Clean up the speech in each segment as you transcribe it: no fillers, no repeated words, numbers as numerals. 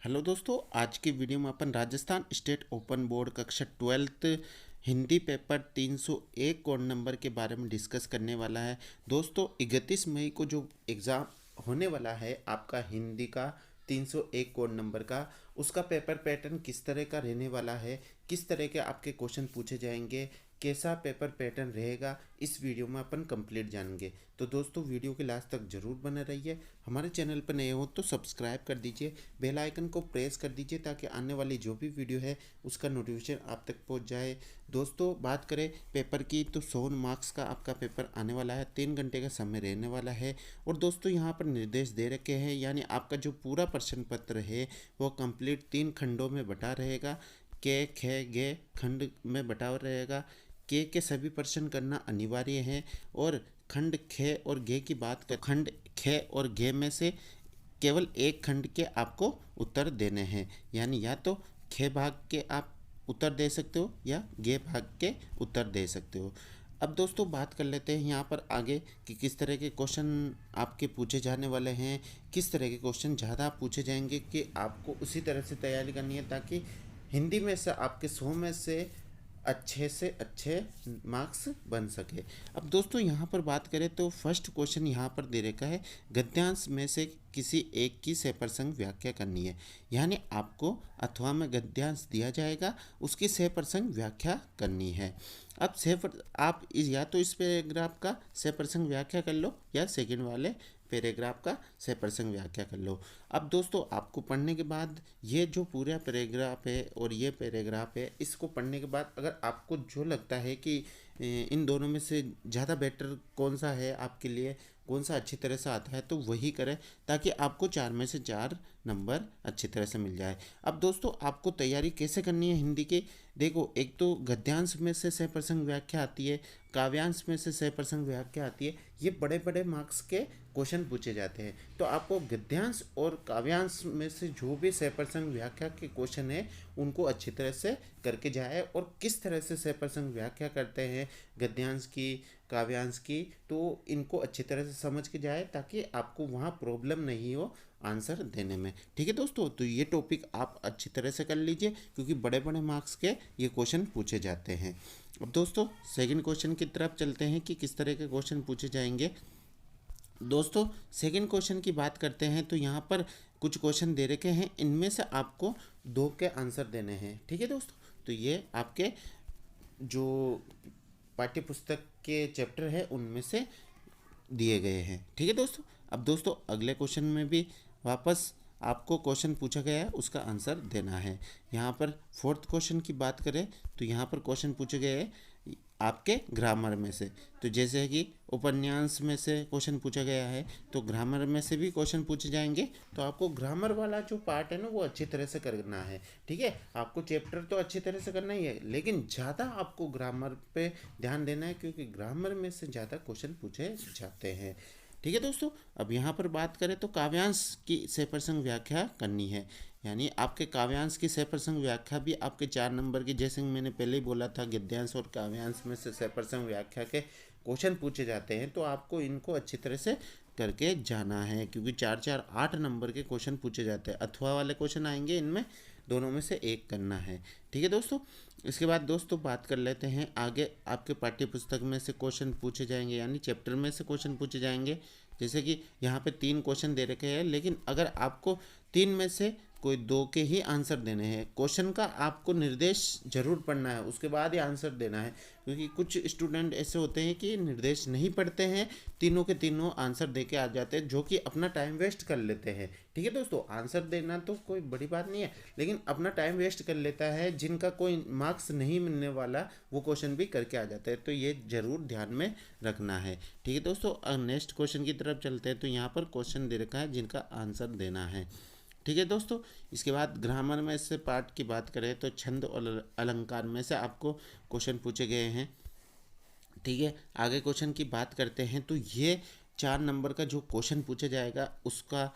Hello दोस्तों, आज की वीडियो में अपन राजस्थान स्टेट ओपन बोर्ड कक्षा 12th Hindi paper 301 code number के बारे में डिस्कस करने वाला है। दोस्तों 31 मई को जो एग्ज़ाम होने वाला है आपका हिंदी का 301 कोड नंबर का, उसका पेपर पैटर्न किस तरह का रहने वाला है, किस तरह के आपके क्वेश्चन पूछे जाएंगे, कैसा पेपर पैटर्न रहेगा, इस वीडियो में अपन कंप्लीट जानेंगे। तो दोस्तों वीडियो के लास्ट तक ज़रूर बने रहिए। हमारे चैनल पर नए हो तो सब्सक्राइब कर दीजिए, बेल आइकन को प्रेस कर दीजिए ताकि आने वाली जो भी वीडियो है उसका नोटिफिकेशन आप तक पहुंच जाए। दोस्तों बात करें पेपर की तो 100 मार्क्स का आपका पेपर आने वाला है, 3 घंटे का समय रहने वाला है। और दोस्तों यहाँ पर निर्देश दे रखे हैं, यानी आपका जो पूरा प्रश्न पत्र है वो कंप्लीट 3 खंडों में बटा रहेगा। के खे गे खंड में बटा रहेगा। के सभी प्रश्न करना अनिवार्य है। और खंड खे और गे की बात कर, खंड खे और गे में से केवल एक खंड के आपको उत्तर देने हैं, यानी या तो खे भाग के आप उत्तर दे सकते हो या गे भाग के उत्तर दे सकते हो। अब दोस्तों बात कर लेते हैं यहाँ पर आगे कि किस तरह के क्वेश्चन आपके पूछे जाने वाले हैं, किस तरह के क्वेश्चन ज़्यादा पूछे जाएंगे कि आपको उसी तरह से तैयारी करनी है ताकि हिंदी में से आपके 100 में से अच्छे मार्क्स बन सके। अब दोस्तों यहाँ पर बात करें तो फर्स्ट क्वेश्चन यहाँ पर दे रखा है, गद्यांश में से किसी एक की सप्रसंग व्याख्या करनी है, यानी आपको अथवा में गद्यांश दिया जाएगा, उसकी सप्रसंग व्याख्या करनी है। अब आप या तो इस पैराग्राफ का सप्रसंग व्याख्या कर लो या सेकंड वाले पैराग्राफ का सप्रसंग व्याख्या कर लो। अब दोस्तों आपको पढ़ने के बाद ये जो पूरा पैराग्राफ है और ये पैराग्राफ है, इसको पढ़ने के बाद अगर आपको जो लगता है कि इन दोनों में से ज़्यादा बेटर कौन सा है आपके लिए, कौन सा अच्छी तरह से आता है, तो वही करें ताकि आपको 4 में से 4 नंबर अच्छी तरह से मिल जाए। अब दोस्तों आपको तैयारी कैसे करनी है हिंदी की, देखो एक तो गद्यांश में से सप्रसंग व्याख्या आती है, काव्यांश में से सप्रसंग व्याख्या आती है। ये बड़े बड़े मार्क्स के क्वेश्चन पूछे जाते हैं, तो आपको गद्यांश और काव्यांश में से जो भी सप्रसंग व्याख्या के क्वेश्चन है उनको अच्छी तरह से करके जाए। और किस तरह से सप्रसंग व्याख्या करते हैं गद्यांश की, काव्यांश की, तो इनको अच्छी तरह से समझ के जाए ताकि आपको वहाँ प्रॉब्लम नहीं हो आंसर देने में। ठीक है दोस्तों, तो ये टॉपिक आप अच्छी तरह से कर लीजिए क्योंकि बड़े बड़े मार्क्स के ये क्वेश्चन पूछे जाते हैं। अब दोस्तों सेकंड क्वेश्चन की तरफ चलते हैं कि किस तरह के क्वेश्चन पूछे जाएंगे। दोस्तों सेकंड क्वेश्चन की बात करते हैं तो यहाँ पर कुछ क्वेश्चन दे रखे हैं, इनमें से आपको 2 के आंसर देने हैं। ठीक है दोस्तों, तो ये आपके जो पाठ्य पुस्तक के चैप्टर है उनमें से दिए गए हैं। ठीक है दोस्तों, अब दोस्तों अगले क्वेश्चन में भी वापस आपको क्वेश्चन पूछा गया है, उसका आंसर देना है। यहाँ पर फोर्थ क्वेश्चन की बात करें तो यहाँ पर क्वेश्चन पूछे गए हैं आपके ग्रामर में से, तो जैसे कि उपन्यास में से क्वेश्चन पूछा गया है तो ग्रामर में से भी क्वेश्चन पूछे जाएंगे। तो आपको ग्रामर वाला जो पार्ट है ना वो अच्छी तरह से करना है। ठीक है, आपको चैप्टर तो अच्छी तरह से करना ही है, लेकिन ज़्यादा आपको ग्रामर पे ध्यान देना है क्योंकि ग्रामर में से ज़्यादा क्वेश्चन पूछे जाते हैं। ठीक है दोस्तों, अब यहाँ पर बात करें तो काव्यांश की सप्रसंग व्याख्या करनी है, यानी आपके काव्यांश की सप्रसंग व्याख्या भी आपके 4 नंबर की, जैसे मैंने पहले ही बोला था गद्यांश और काव्यांश में से सप्रसंग व्याख्या के क्वेश्चन पूछे जाते हैं, तो आपको इनको अच्छी तरह से करके जाना है क्योंकि 4 4 8 नंबर के क्वेश्चन पूछे जाते हैं। अथवा वाले क्वेश्चन आएंगे, इनमें दोनों में से एक करना है। ठीक है दोस्तों, इसके बाद दोस्तों बात कर लेते हैं आगे आपके पाठ्य पुस्तक में से क्वेश्चन पूछे जाएंगे, यानी चैप्टर में से क्वेश्चन पूछे जाएंगे। जैसे कि यहाँ पे 3 क्वेश्चन दे रखे हैं, लेकिन अगर आपको 3 में से कोई 2 के ही आंसर देने हैं, क्वेश्चन का आपको निर्देश जरूर पढ़ना है, उसके बाद ही आंसर देना है। क्योंकि कुछ स्टूडेंट ऐसे होते हैं कि निर्देश नहीं पढ़ते हैं, तीनों के तीनों आंसर दे के आ जाते हैं, जो कि अपना टाइम वेस्ट कर लेते हैं। ठीक है दोस्तों, आंसर देना तो कोई बड़ी बात नहीं है, लेकिन अपना टाइम वेस्ट कर लेता है, जिनका कोई मार्क्स नहीं मिलने वाला वो क्वेश्चन भी करके आ जाते हैं, तो ये ज़रूर ध्यान में रखना है। ठीक है दोस्तों, नेक्स्ट क्वेश्चन की तरफ चलते हैं तो यहाँ पर क्वेश्चन दे रखा है जिनका आंसर देना है। ठीक है दोस्तों, इसके बाद ग्रामर में से पार्ट की बात करें तो छंद और अलंकार में से आपको क्वेश्चन पूछे गए हैं। ठीक है, आगे क्वेश्चन की बात करते हैं तो ये 4 नंबर का जो क्वेश्चन पूछा जाएगा उसका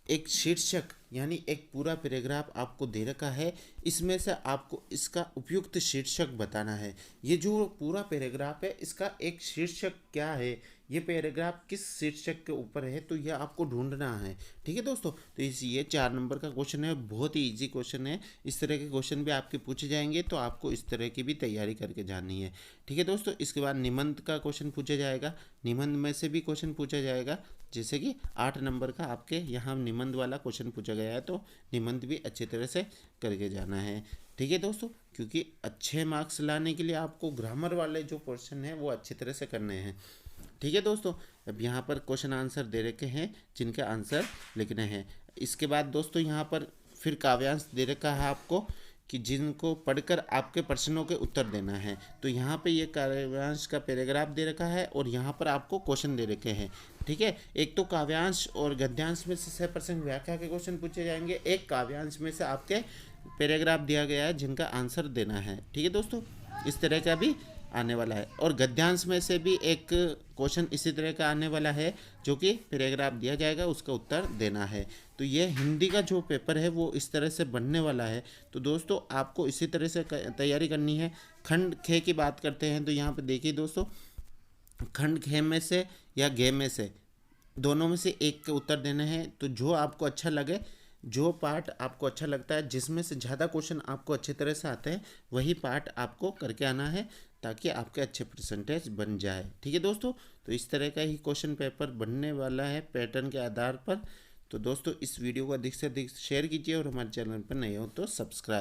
एक शीर्षक यानी एक पूरा पैराग्राफ आपको दे रखा है, इसमें से आपको इसका उपयुक्त शीर्षक बताना है। ये जो पूरा पैराग्राफ है इसका एक शीर्षक क्या है, ये पैराग्राफ किस शीर्षक के ऊपर है, तो यह आपको ढूंढना है। ठीक है दोस्तों, तो ये 4 नंबर का क्वेश्चन है, बहुत ही इजी क्वेश्चन है। इस तरह के क्वेश्चन भी आपके पूछे जाएंगे, तो आपको इस तरह की भी तैयारी करके जानी है। ठीक है दोस्तों, इसके बाद निबंध का क्वेश्चन पूछा जाएगा, निबंध में से भी क्वेश्चन पूछा जाएगा। जैसे कि 8 नंबर का आपके यहाँ निबंध वाला क्वेश्चन पूछा गया है, तो निबंध भी अच्छी तरह से करके जाना है। ठीक है दोस्तों, क्योंकि अच्छे मार्क्स लाने के लिए आपको ग्रामर वाले जो क्वेश्चन हैं वो अच्छी तरह से करने हैं। ठीक है दोस्तों, अब यहाँ पर क्वेश्चन आंसर दे रखे हैं जिनके आंसर लिखने हैं। इसके बाद दोस्तों यहाँ पर फिर काव्यांश दे रखा है आपको कि जिनको पढ़कर आपके प्रश्नों के उत्तर देना है। तो यहाँ पे ये काव्यांश का पैराग्राफ दे रखा है और यहाँ पर आपको क्वेश्चन दे रखे हैं। ठीक है, एक तो काव्यांश और गद्यांश में से 100% व्याख्या के क्वेश्चन पूछे जाएंगे, एक काव्यांश में से आपके पैराग्राफ दिया गया है जिनका आंसर देना है। ठीक है दोस्तों, इस तरह का भी आने वाला है। और गद्यांश में से भी एक क्वेश्चन इसी तरह का आने वाला है, जो कि पैराग्राफ दिया जाएगा, उसका उत्तर देना है। तो ये हिंदी का जो पेपर है वो इस तरह से बनने वाला है। तो दोस्तों आपको इसी तरह से तैयारी करनी है। खंड ख की बात करते हैं, तो यहाँ पे देखिए दोस्तों, खंड ख में से या ग में से दोनों में से एक के उत्तर देने हैं। तो जो आपको अच्छा लगे, जो पार्ट आपको अच्छा लगता है, जिसमें से ज़्यादा क्वेश्चन आपको अच्छी तरह से आते हैं, वही पार्ट आपको करके आना है, ताकि आपके अच्छे परसेंटेज बन जाए। ठीक है दोस्तों, तो इस तरह का ही क्वेश्चन पेपर बनने वाला है पैटर्न के आधार पर। तो दोस्तों इस वीडियो को अधिक से अधिक शेयर कीजिए और हमारे चैनल पर नए हो तो सब्सक्राइब